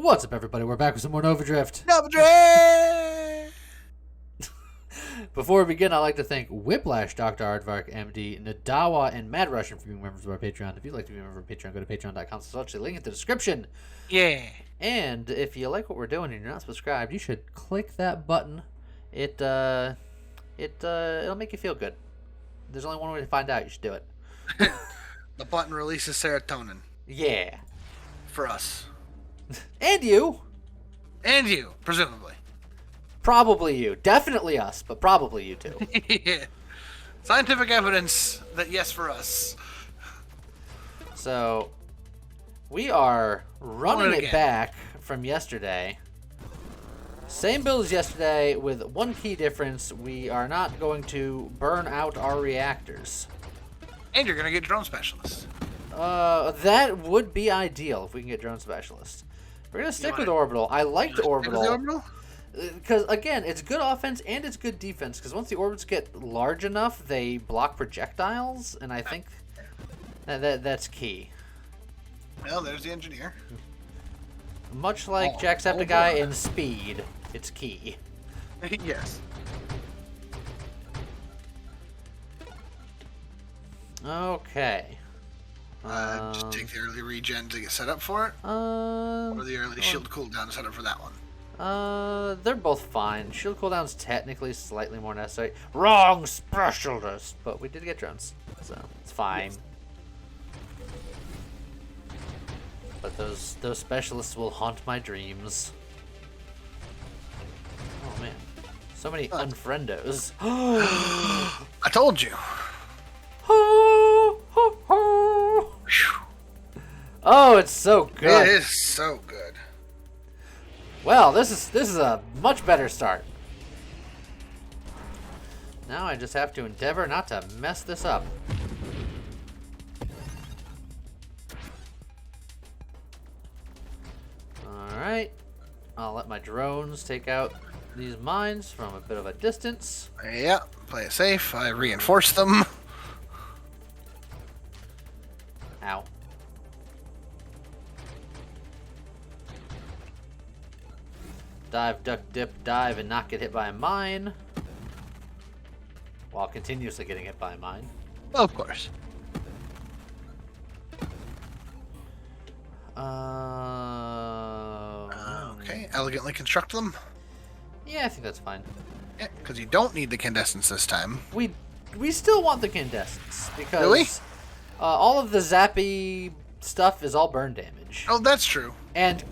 What's up, everybody? We're back with some more Nova Drift. Nova Drift! Before we begin, I'd like to thank Whiplash, Dr. Aardvark, MD, Nadawa, and Mad Russian for being members of our Patreon. If you'd like to be a member of Patreon, go to patreon.com/. Link in the description. Yeah. And if you like what we're doing and you're not subscribed, you should click that button. It'll make you feel good. There's only one way to find out. You should do it. The button releases serotonin. Yeah. For us. And you. And you, presumably. Probably you. Definitely us, but probably you too. Yeah. Scientific evidence that yes for us. So, we are running it back from yesterday. Same build as yesterday with one key difference. We are not going to burn out our reactors. And you're going to get drone specialists. That would be ideal if we can get drone specialists. We're going to stick with Orbital. I liked Orbital. Because, again, it's good offense and it's good defense. Because once the orbits get large enough, they block projectiles. And I think that's key. Well, there's the engineer. Much like Jacksepticeye in speed, it's key. Yes. Okay. Just take the early regen to get set up for it? Or the early shield cooldown to set up for that one? They're both fine. Shield cooldown's technically slightly more necessary. Wrong specialist! But we did get drones, so it's fine. Yes. But those specialists will haunt my dreams. Oh man. So many unfriendos. I told you. Oh, it's so good. It is so good. Well, this is a much better start. Now I just have to endeavor not to mess this up. Alright. I'll let my drones take out these mines from a bit of a distance. Yeah, play it safe. I reinforce them. Ow. Dive, duck, dip, dive, and not get hit by a mine. While continuously getting hit by a mine. Well, of course. Okay, elegantly construct them. Yeah, I think that's fine. Yeah, because you don't need the incandescence this time. We still want the incandescence because really? All of the zappy stuff is all burn damage. Oh, that's true. And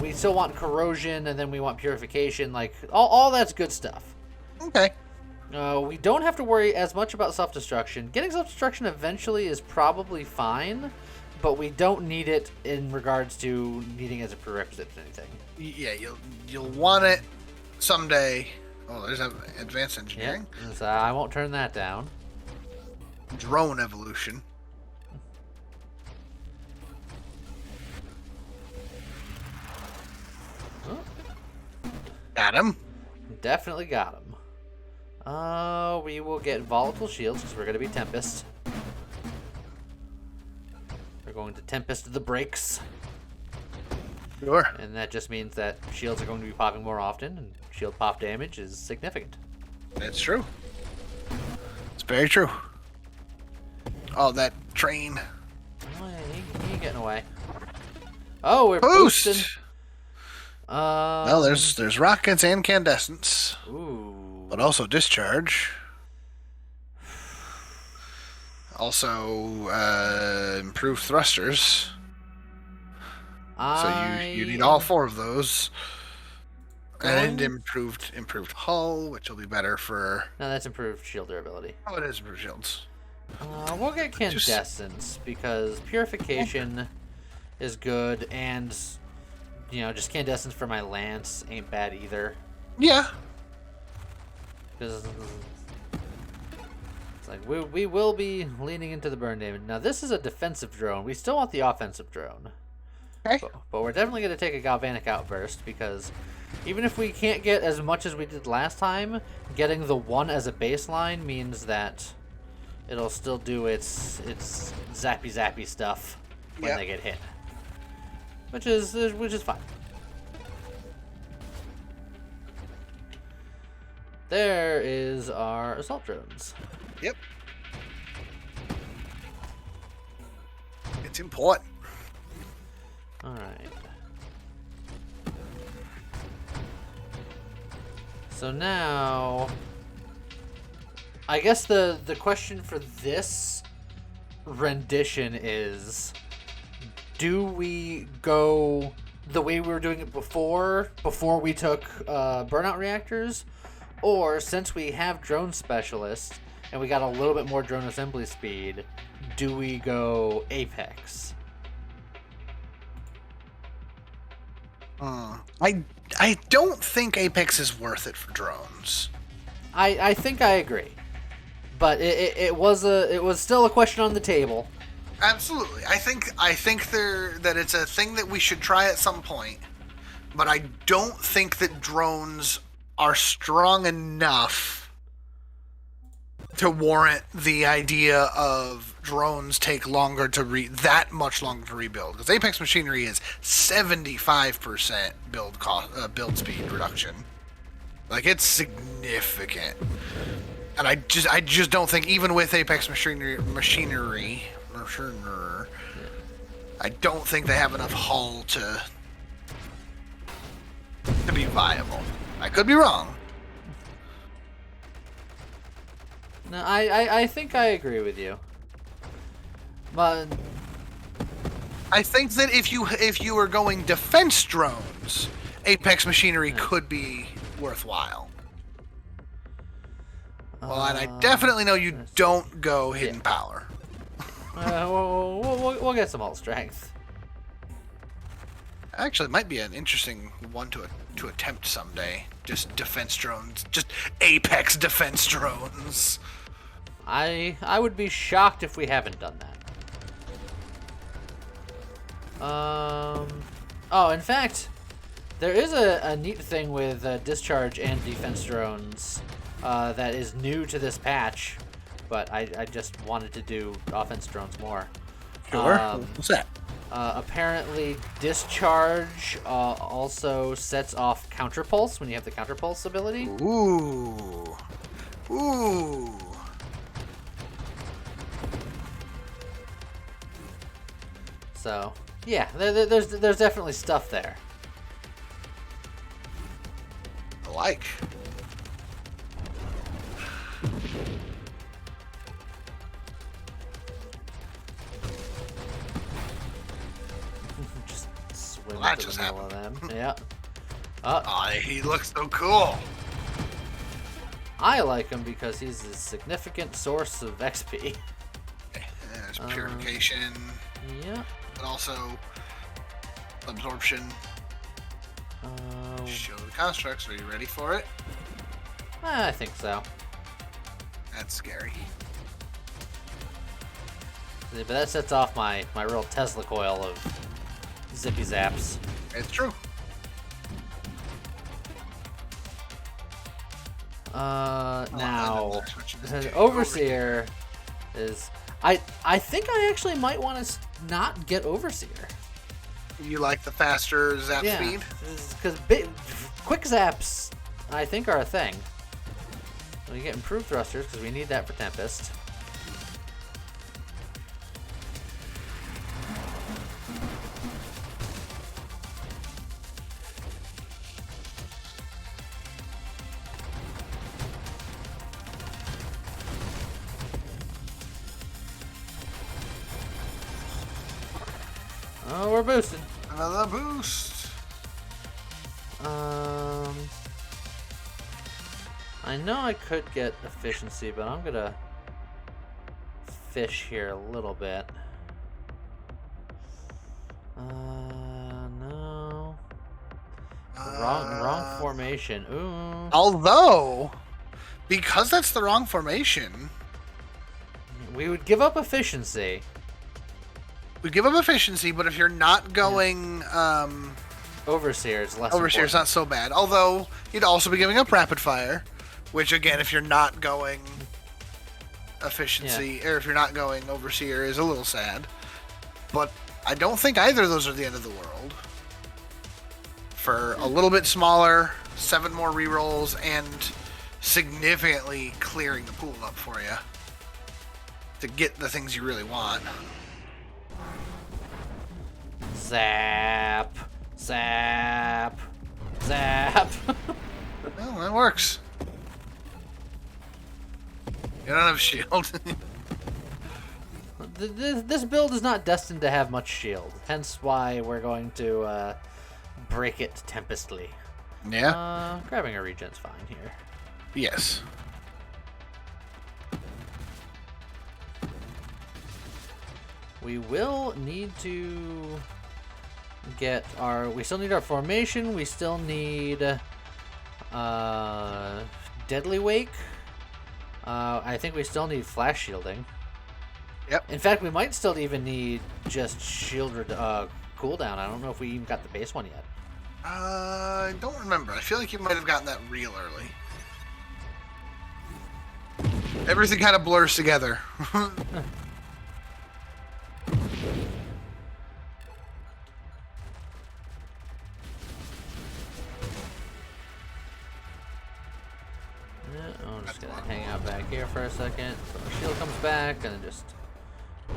we still want corrosion, and then we want purification. Like all that's good stuff. Okay. We don't have to worry as much about self-destruction. Getting self-destruction eventually is probably fine, but we don't need it in regards to needing as a prerequisite to anything. Yeah, you'll want it someday. Oh, there's advanced engineering. Yeah, so I won't turn that down. Drone evolution. Oh. Got him. Definitely got him. We will get volatile shields because we're going to be Tempest. We're going to Tempest the brakes. Sure. And that just means that shields are going to be popping more often, and shield pop damage is significant. That's true. It's very true. Oh, that train. Oh, he ain't getting away. Oh, we're Boost! boosting. Well, there's rockets and incandescence. Ooh. But also discharge. Also, improved thrusters. So you need all four of those. And improved hull, which will be better for... No, that's improved shield durability. Oh, it is improved shields. We'll get Candescence, because Purification is good, and, just Candescence for my Lance ain't bad either. Yeah. Because it's like, we will be leaning into the burn damage. Now, this is a defensive drone. We still want the offensive drone. Okay. But we're definitely going to take a Galvanic Outburst, because even if we can't get as much as we did last time, getting the one as a baseline means that it'll still do its zappy stuff when they get hit. which is fine. There is our assault drones. Yep. It's important. All right. So now, I guess the question for this rendition is, do we go the way we were doing it before we took burnout reactors, or since we have drone specialists and we got a little bit more drone assembly speed, do we go Apex? I don't think Apex is worth it for drones. I think I agree, but it was still a question on the table. Absolutely, I think that it's a thing that we should try at some point, but I don't think that drones are strong enough to warrant the idea of drones take that much longer to rebuild. Because Apex machinery is 75% build speed reduction. Like, it's significant. And I just don't think, even with Apex machinery, I don't think they have enough hull to be viable. I could be wrong. No, I think I agree with you. But I think that if you were going defense drones, Apex machinery could be worthwhile. Well, and I definitely know you don't go hidden power. We'll get some alt strength. Actually, it might be an interesting one to attempt someday. Just defense drones. Just Apex defense drones. I would be shocked if we haven't done that. Oh, in fact, there is a neat thing with discharge and defense drones that is new to this patch, but I just wanted to do offense drones more. Sure. What's that? Apparently, discharge also sets off counterpulse when you have the counterpulse ability. Ooh. So, yeah, there's definitely stuff there. I like. Just swim That into just the middle of them. Yeah. Oh, he looks so cool. I like him because he's a significant source of XP. There's purification. Yeah. But also absorption. Show the constructs. Are you ready for it? I think so. That's scary. But that sets off my real Tesla coil of zippy zaps. It's true. Now, Overseer is... I think I actually might want to not get Overseer. You like the faster zap speed? Because quick zaps, I think, are a thing. We get improved thrusters because we need that for Tempest. Oh, we're boosted. Another boost. I know I could get efficiency, but I'm gonna fish here a little bit. No. Wrong formation. Ooh. Although, because that's the wrong formation, we would give up efficiency. We give up efficiency, but if you're not going Overseer is less Overseer's not so bad. Although, you'd also be giving up rapid fire, which again, if you're not going efficiency, or if you're not going Overseer, is a little sad. But I don't think either of those are the end of the world. For a little bit smaller, 7 more rerolls, and significantly clearing the pool up for you to get the things you really want. Zap. Zap. Zap. Well, that works. You don't have a shield. This build is not destined to have much shield, hence why we're going to break it Tempestly. Yeah. Grabbing a regen's fine here. Yes. We will need to get our... We still need our formation. We still need Deadly Wake. I think we still need flash shielding. Yep. In fact, we might still even need just shield cooldown. I don't know if we even got the base one yet. I don't remember. I feel like you might have gotten that real early. Everything kind of blurs together. I'm just gonna hang out back here for a second. So our shield comes back and then just...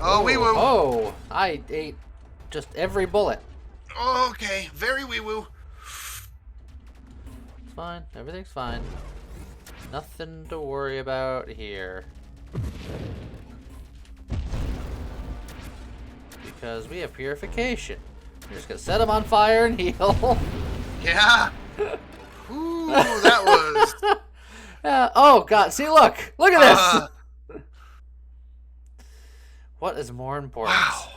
Oh, wee woo. Oh, I ate just every bullet. Okay, very wee woo. It's fine. Everything's fine. Nothing to worry about here. Because we have purification. We're just gonna set them on fire and heal. Yeah. Ooh, that was... Oh god, see, look at this. What is more important? Wow.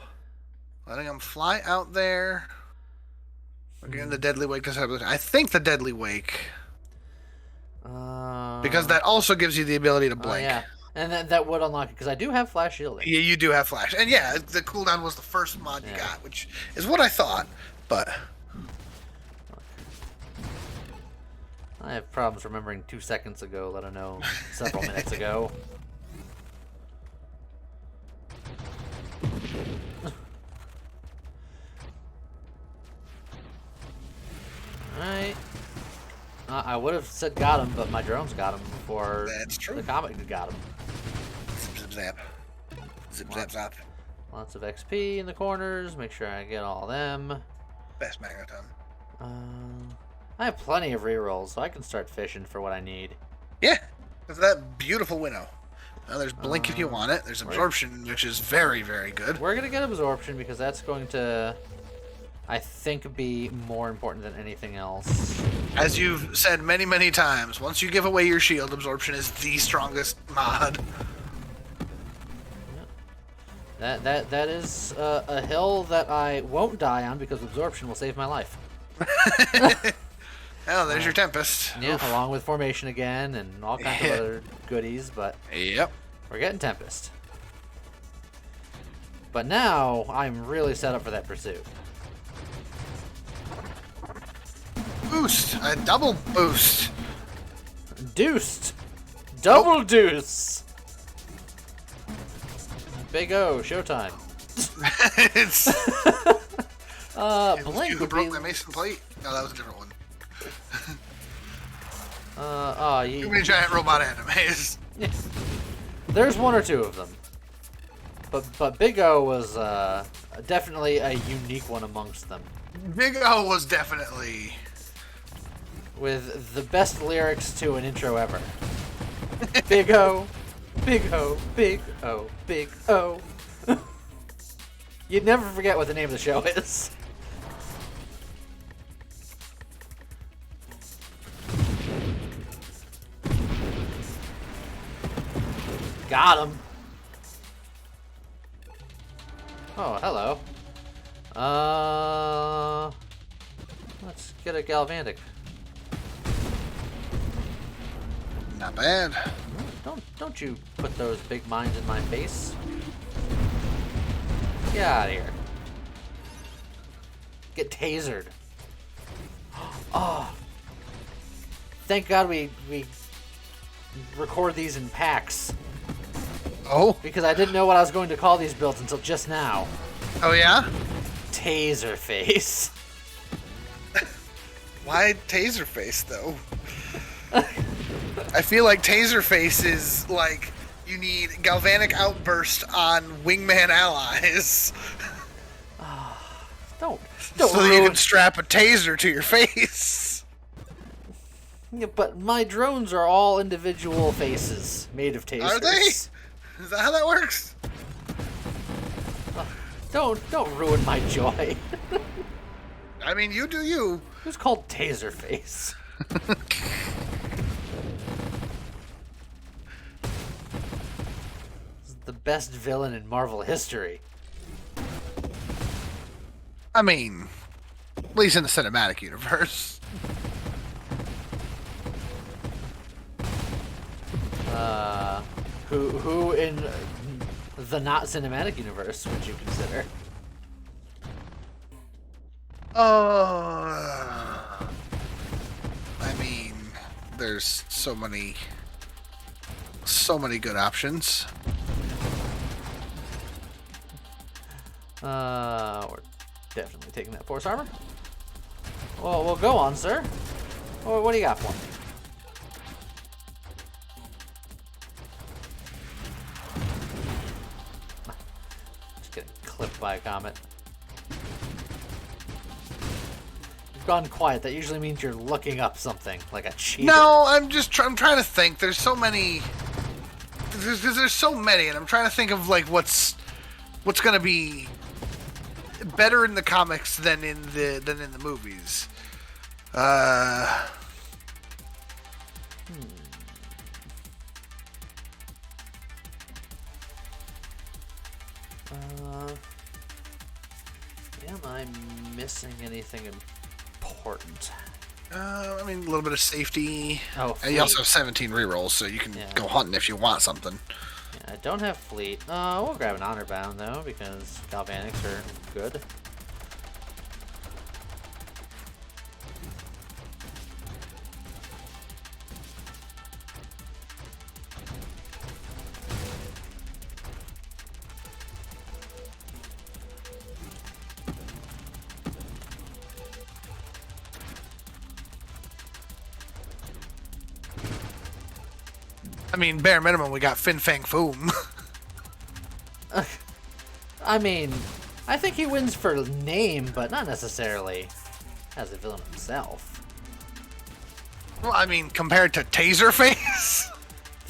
Letting them fly out there. We're getting the Deadly Wake. I think the Deadly Wake. Because that also gives you the ability to blink. Yeah, and that would unlock it, because I do have flash shielding. Yeah, you do have flash. And yeah, the cooldown was the first mod you got, which is what I thought, but... I have problems remembering 2 seconds ago, let alone several minutes ago. Alright. I would have said got him, but my drones got him before That's true. the comet got him. Zip, zip, zap. Zip, zap, zap. Lots of XP in the corners. Make sure I get all of them. Best magneton. I have plenty of rerolls, so I can start fishing for what I need. Yeah. That's that beautiful winnow. Now there's blink if you want it. There's absorption, which is very, very good. We're going to get absorption because that's going to, I think, be more important than anything else. As you've said many, many times, once you give away your shield, absorption is the strongest mod. That is a hill that I won't die on because absorption will save my life. Oh, there's your Tempest. Yeah, along with formation again and all kinds of other goodies, but yep, we're getting Tempest. But now I'm really set up for that pursuit. Boost, a double boost. Deuced, double deuce. Big O, showtime. It's Blink you who would broke be... my mason plate? No, that was a different one. Too many giant robot animes. There's one or two of them. But Big O was definitely a unique one amongst them. Big O was definitely... With the best lyrics to an intro ever. Big O, Big O, Big O, Big O. You'd never forget what the name of the show is. Got him. Oh, hello. Let's get a Galvanic. Not bad. Don't you put those big mines in my face. Get out of here. Get tasered. Oh. Thank God we record these in packs. Oh? Because I didn't know what I was going to call these builds until just now. Oh, yeah? Taserface. Why Taserface, though? I feel like Taserface is like you need galvanic outburst on wingman allies. Don't so ruin... you can strap a taser to your face. Yeah, but my drones are all individual faces made of tasers. Are they? Is that how that works? Don't ruin my joy. I mean, you do you. Who's called Taserface? This is the best villain in Marvel history. I mean, at least in the cinematic universe. Who in the not cinematic universe would you consider? I mean, there's so many good options. We're definitely taking that force armor. Well, go on, sir. What do you got for me? Just getting clipped by a comet. You've gone quiet. That usually means you're looking up something, like a cheater. No, I'm trying to think. There's so many. There's so many, and I'm trying to think of like what's gonna be better in the comics than in the movies. Am I missing anything important? I mean, a little bit of safety. Oh, and you also have 17 rerolls, so you can go hunting if you want something. Yeah, I don't have fleet. We'll grab an honor bound though, because galvanics are good. I mean, bare minimum, we got Fin Fang Foom. I mean, I think he wins for name, but not necessarily as a villain himself. Well, I mean, compared to Taserface?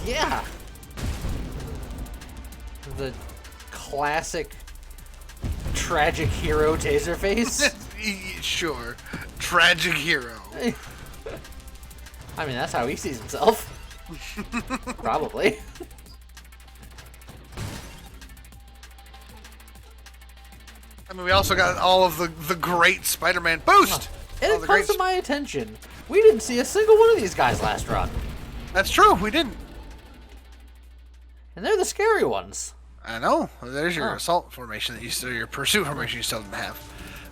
Yeah. The classic tragic hero Taserface. Sure. Tragic hero. I mean, that's how he sees himself. Probably. I mean, we also got all of the great Spider-Man boost. It comes to my attention. We didn't see a single one of these guys last run. That's true. We didn't. And they're the scary ones. I know. There's your assault formation your pursuit formation you still didn't have.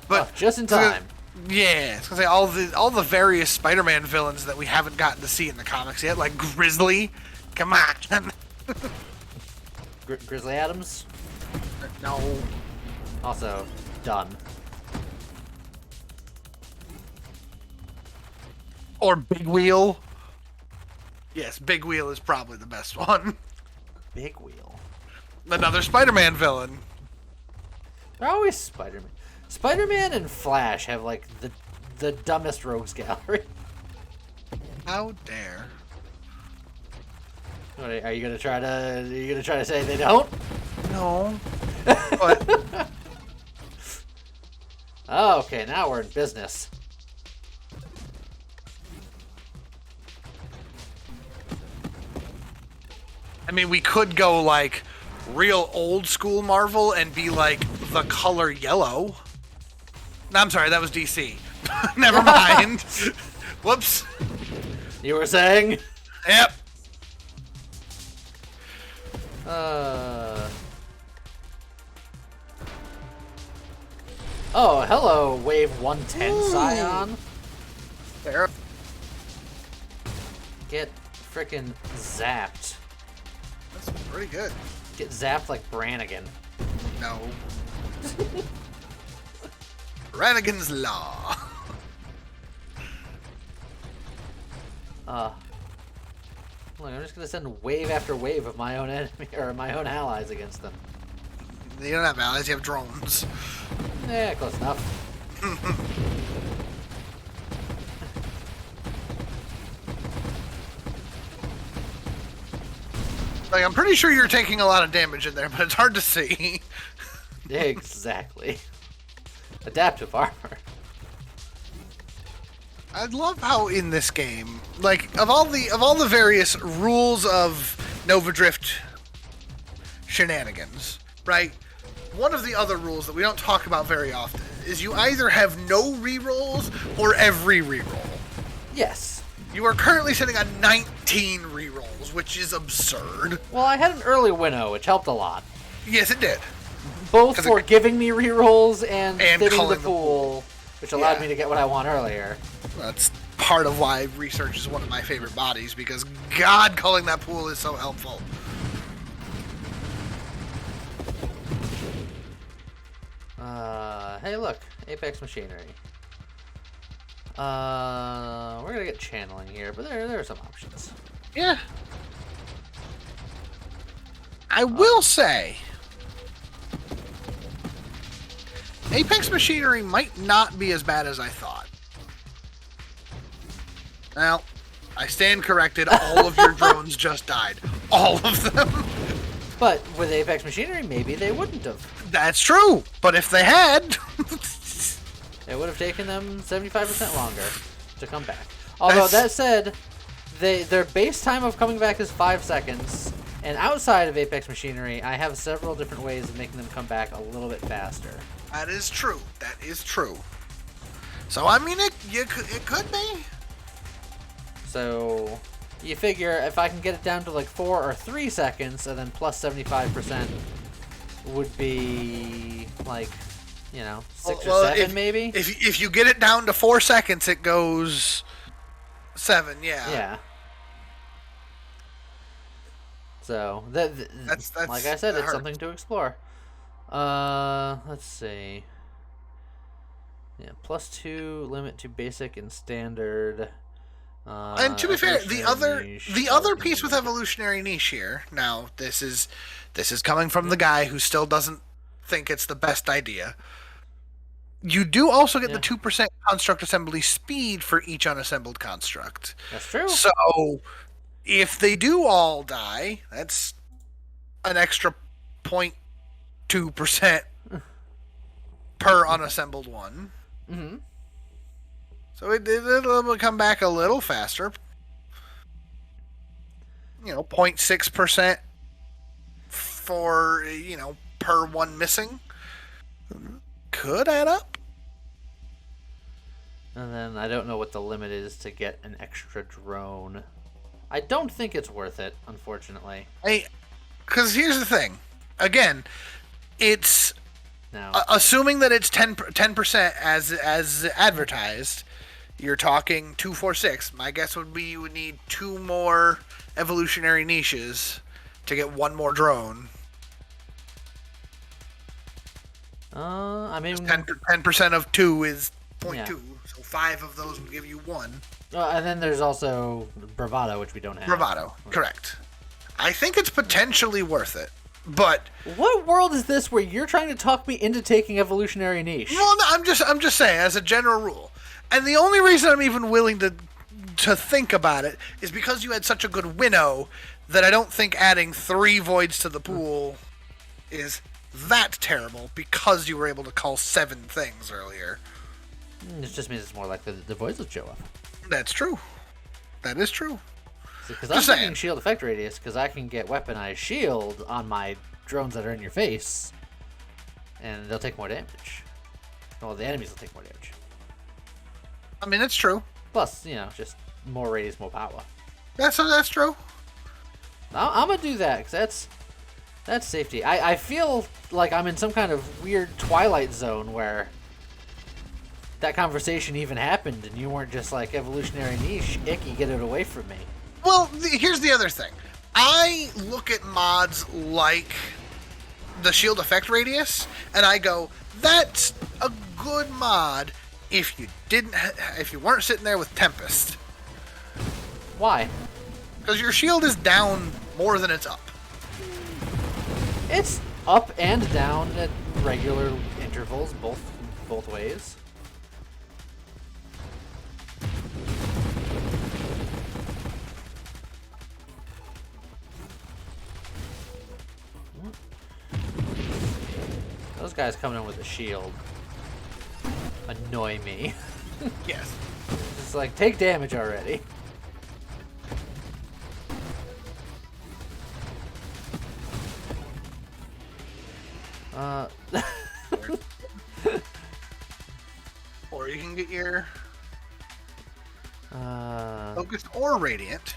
But just in time. Yeah, it's gonna say all the various Spider-Man villains that we haven't gotten to see in the comics yet, like Grizzly. Come on. Grizzly Adams? No. Also, done. Or Big Wheel. Yes, Big Wheel is probably the best one. Big Wheel. Another Spider-Man villain. They're always Spider-Man. Spider-Man and Flash have like the dumbest rogues gallery. How dare? Are you gonna try to say they don't? No. But oh, okay, now we're in business. I mean, we could go like real old school Marvel and be like the color yellow. No, I'm sorry, that was DC. Never mind. Whoops. You were saying? Yep. Oh, hello, Wave 110 Scion. There. Get frickin' zapped. That's pretty good. Get zapped like Brannigan. No. Radigan's Law. Look, I'm just gonna send wave after wave of my own enemy or my own allies against them. You don't have allies, you have drones. Yeah, close enough. Like, I'm pretty sure you're taking a lot of damage in there, but it's hard to see. Exactly. Adaptive armor. I love how in this game, like, of all the various rules of Nova Drift shenanigans, right? One of the other rules that we don't talk about very often is you either have no rerolls or every reroll. Yes. You are currently sitting on 19 rerolls, which is absurd. Well, I had an early winnow, which helped a lot. Yes, it did. Both for giving me rerolls and spinning the pool, which allowed me to get what I want earlier. That's part of why research is one of my favorite bodies, because God, culling that pool is so helpful. Hey, look, Apex Machinery. We're gonna get channeling here, but there are some options. Yeah. I will say, Apex Machinery might not be as bad as I thought. Now, I stand corrected. All of your drones just died. All of them. But with Apex Machinery, maybe they wouldn't have. That's true. But if they had... It would have taken them 75% longer to come back. Although, that said, their base time of coming back is 5 seconds. And outside of Apex Machinery, I have several different ways of making them come back a little bit faster. That is true. That is true. So, I mean, it could be. So, you figure if I can get it down to like 4 or 3 seconds, and then plus 75% would be like, you know, 6 or 7 maybe? If you get it down to 4 seconds, it goes 7, yeah. Yeah. So, that's like I said, it's something to explore. Let's see. Yeah, +2 limit to basic and standard. And to be fair, the other piece with evolutionary niche here. Now, this is coming from the guy who still doesn't think it's the best idea. You do also get the 2% construct assembly speed for each unassembled construct. That's true. So, if they do all die, that's an extra 0.2% per unassembled one. Mm-hmm. So it'll come back a little faster. 0.6% for, per one missing. Could add up. And then I don't know what the limit is to get an extra drone. I don't think it's worth it, unfortunately. Because here's the thing. Again, it's... No. Assuming that it's 10% as advertised, you're talking 246. My guess would be you would need 2 more evolutionary niches to get 1 more drone. I mean... 10% of 2 is 0.2, yeah. so 5 of those would give you 1. And then there's also Bravado, which we don't have. Bravado, correct. I think it's potentially worth it, but... What world is this where you're trying to talk me into taking evolutionary niche? Well, no, I'm just saying, as a general rule. And the only reason I'm even willing to think about it is because you had such a good winnow that I don't think adding 3 voids to the pool is that terrible because you were able to call 7 things earlier. It just means it's more likely that the voids will show up. That's true. That is true. Because I'm thinking shield effect radius, because I can get weaponized shield on my drones that are in your face, and they'll take more damage. Well, the enemies will take more damage. I mean, it's true. Plus, just more radius, more power. That's true. I'm gonna do that, because that's safety. I feel like I'm in some kind of weird Twilight Zone where that conversation even happened, and you weren't just like, evolutionary niche, icky, get it away from me. Well, here's the other thing. I look at mods like the shield effect radius, and I go, that's a good mod if you weren't sitting there with Tempest. Why? Because your shield is down more than it's up. It's up and down at regular intervals, both ways. Those guys coming in with a shield annoy me. Yes. It's like, take damage already. Or you can get your focused or radiant.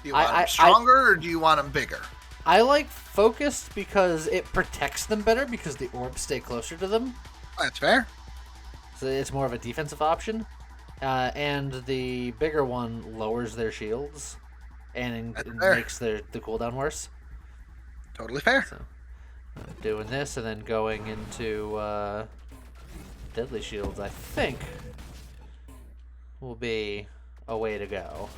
Do you want them stronger or do you want them bigger? I like focused because it protects them better because the orbs stay closer to them. That's fair. So it's more of a defensive option. And the bigger one lowers their shields and makes the cooldown worse. Totally fair. So, doing this and then going into deadly shields, I think, will be a way to go.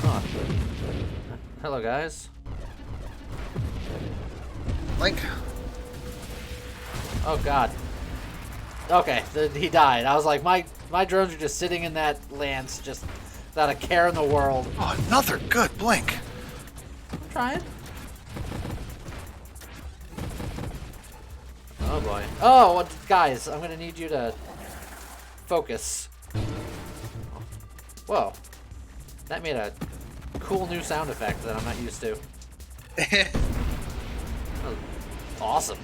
Oh. Hello, guys. Link. Oh God. Okay, he died. I was like, my drones are just sitting in that lance, just without a care in the world. Oh, another good blink. I'm trying. Oh boy. Oh, what, guys, I'm gonna need you to focus. Whoa. That made a cool new sound effect that I'm not used to. That was awesome.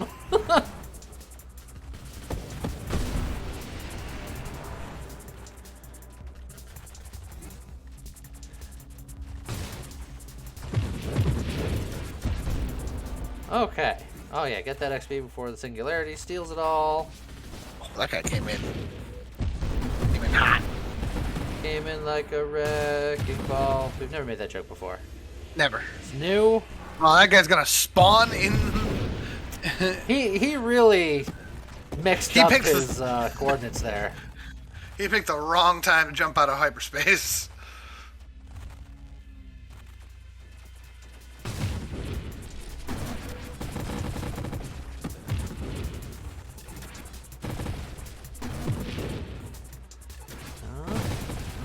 Okay. Oh yeah, get that XP before the singularity steals it all. Oh, that guy came in hot. Came in like a wrecking ball. We've never made that joke before. Never. It's new. Oh, that guy's gonna spawn in. He really mixed up his coordinates there. He picked the wrong time to jump out of hyperspace.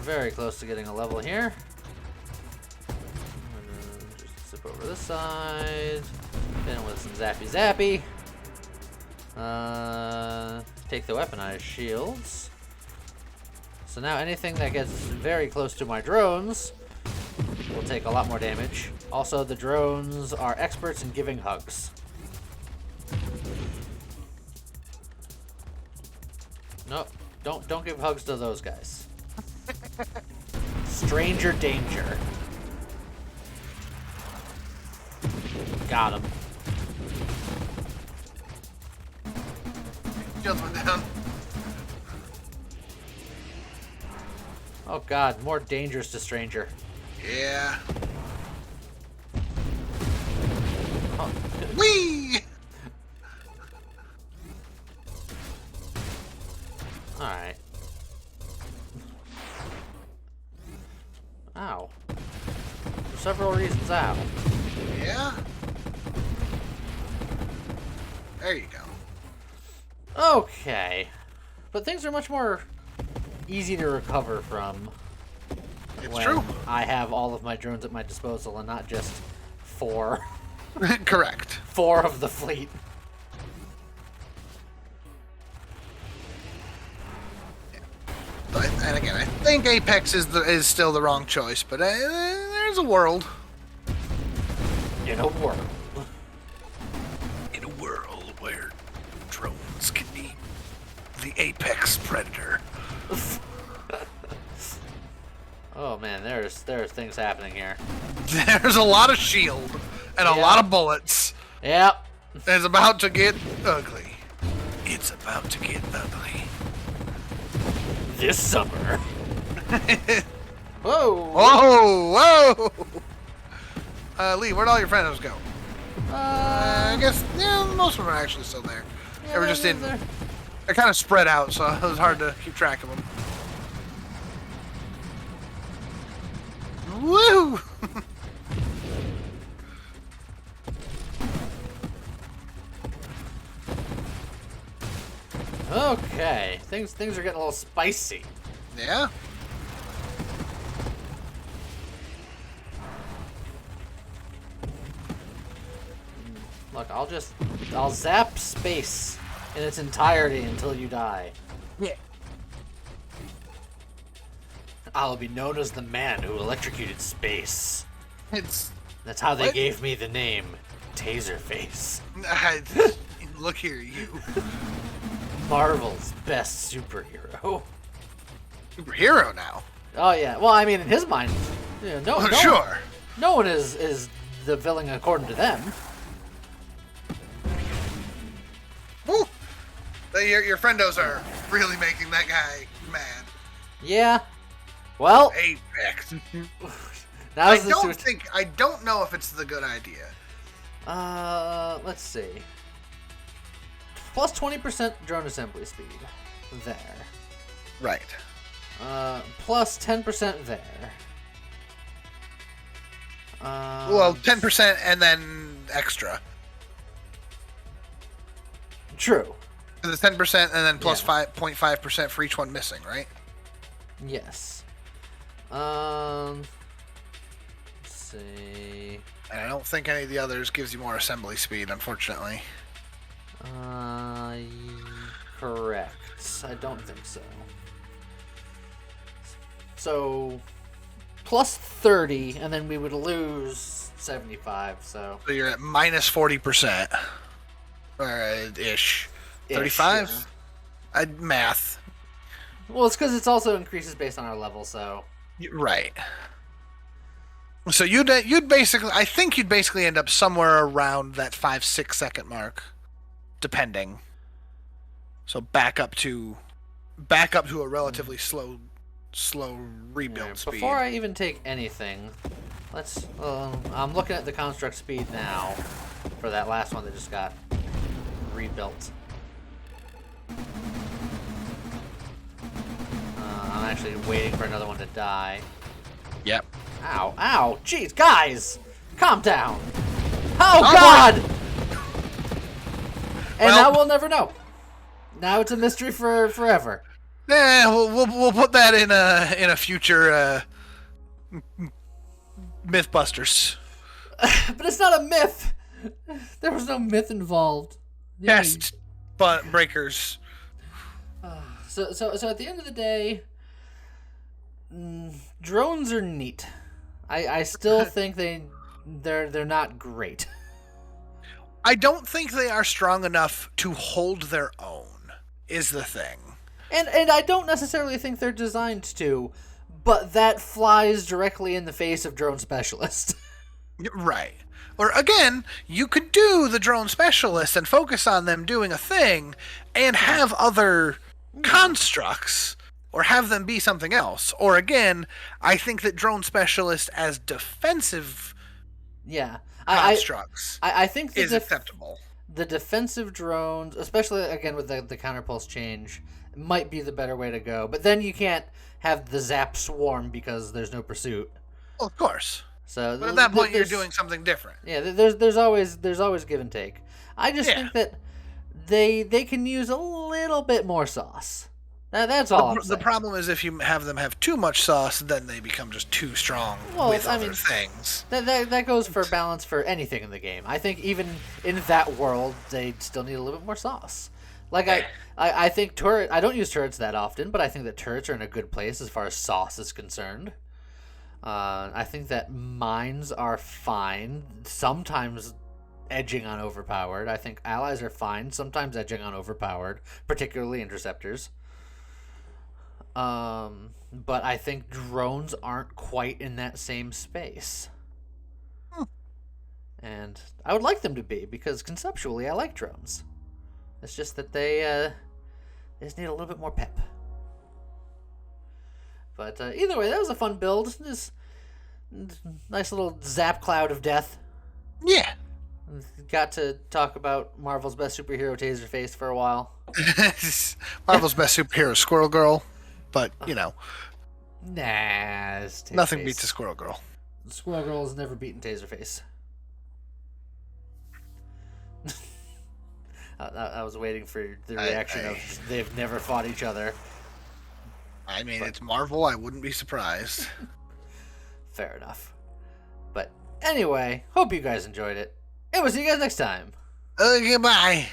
Very close to getting a level here. Just zip over this side. Then with some zappy. Take the weaponized shields. So now anything that gets very close to my drones will take a lot more damage. Also, the drones are experts in giving hugs. No, don't give hugs to those guys. Stranger danger. Got him. Jumping down. Oh God, more dangerous to stranger. Yeah. Oh. Whee! Alright. Ow. For several reasons, ow. Yeah. There you go. Okay. But things are much more easy to recover from. It's when true. I have all of my drones at my disposal and not just 4. Correct. 4 of the fleet. And again, I think Apex is still the wrong choice, but there's a world. In a world. In a world where drones can be the apex predator. Oh man, there's things happening here. There's a lot of shield and a lot of bullets. Yep. It's about to get ugly. It's about to get ugly. This summer. Whoa! Whoa! Whoa! Lee, where'd all your friends go? I guess most of them are actually still there. Yeah, they were just in. They're kind of spread out, so it was hard to keep track of them. Woo! Okay, things are getting a little spicy. Yeah. Look, I'll zap space in its entirety until you die. Yeah. I'll be known as the man who electrocuted space. That's how they what? gave me the name Taserface. Look here, you. Marvel's best superhero. Superhero now. Oh yeah. Well, I mean, in his mind, Sure. No one is the villain according to them. Woo! Your friendos are really making that guy mad. Yeah. Well. Apex. I don't know if it's the good idea. Let's see. Plus 20% drone assembly speed. There. Right. Plus 10% there. Well, 10% and then extra. True. Because it's 10% and then plus 5.5% for each one missing, right? Yes. Let's see. And I don't think any of the others gives you more assembly speed, unfortunately. Correct. I don't think so. So, plus 30, and then we would lose 75, so you're at minus 40%. Or ish. 35? Yeah. Math. Well, it's because it also increases based on our level, so... Right. So you'd basically... I think you'd basically end up somewhere around that 5-6 second mark. Depending. So back up to a relatively slow rebuild speed. Before I even take anything, let's... I'm looking at the construct speed now for that last one that just got rebuilt. I'm actually waiting for another one to die. Yep. Ow, ow, jeez, guys! Calm down! Oh, God! And now we'll never know. Now it's a mystery for forever. Yeah, we'll put that in a future Mythbusters. But it's not a myth. There was no myth involved. Test breakers. So at the end of the day, drones are neat. I still think they're not great. I don't think they are strong enough to hold their own, is the thing. And I don't necessarily think they're designed to, but that flies directly in the face of drone specialist. Right. Or again, you could do the drone specialist and focus on them doing a thing and have other constructs or have them be something else. Or again, I think that drone specialist as defensive constructs I think is acceptable. The defensive drones, especially again with the counterpulse change, might be the better way to go. But then you can't have the zap swarm because there's no pursuit. Well, of course. So, but at that point, you're doing something different. Yeah, there's always give and take. I just think that they can use a little bit more sauce. That's all. The problem is if you have them have too much sauce, then they become just too strong with other things. That goes for balance for anything in the game. I think even in that world, they still need a little bit more sauce. Like I think I don't use turrets that often, but I think that turrets are in a good place as far as sauce is concerned. I think that mines are fine, sometimes edging on overpowered. I think allies are fine, sometimes edging on overpowered, particularly interceptors. But I think drones aren't quite in that same space. And I would like them to be, because conceptually I like drones. It's just that they just need a little bit more pep. But either way, that was a fun build. This nice little zap cloud of death. Yeah. Got to talk about Marvel's best superhero, Taserface, for a while. Marvel's best superhero, Squirrel Girl, but Nah, nothing beats a Squirrel Girl. Squirrel Girl has never beaten Taserface. I was waiting for the reaction of they've never fought each other. I mean, it's Marvel. I wouldn't be surprised. Fair enough. But anyway, hope you guys enjoyed it. And we'll see you guys next time. Goodbye.